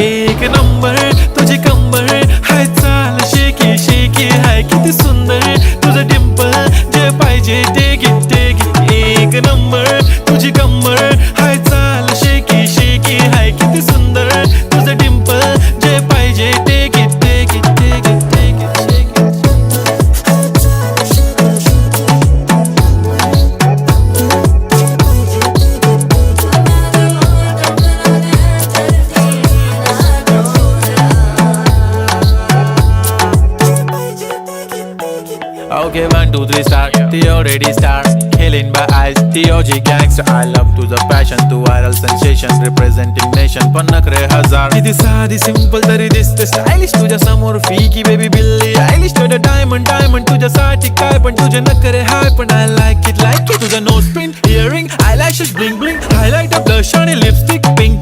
एक नंबर तुझी कंबर हाय चाल शेकी शेकी हाय किती सुंदर तुझं डिंपल जे पाहिजे ते घे एक नंबर तुझी कंबर हाय चाल शेकी शेकी हाय किती सुंदर तुझं डिंपल जे पाहिजे ते घे Okay, 1, 2, 3 start. The already start. Killing by eyes. The OG gangster. I love to the passion, to viral sensation, representing nation. पण नखरे हजार. किती साधी simple तरी दिसते stylish. तुझ्या समोर फीकी baby बिल्ली आयलिश. तुझं diamond तुझ्यासाठी काय पण तुझे नखरे हाय पण I like it. तुझं nose pin, earring, eyelashes bling bling, highlighter, blush आणि lipstick pink.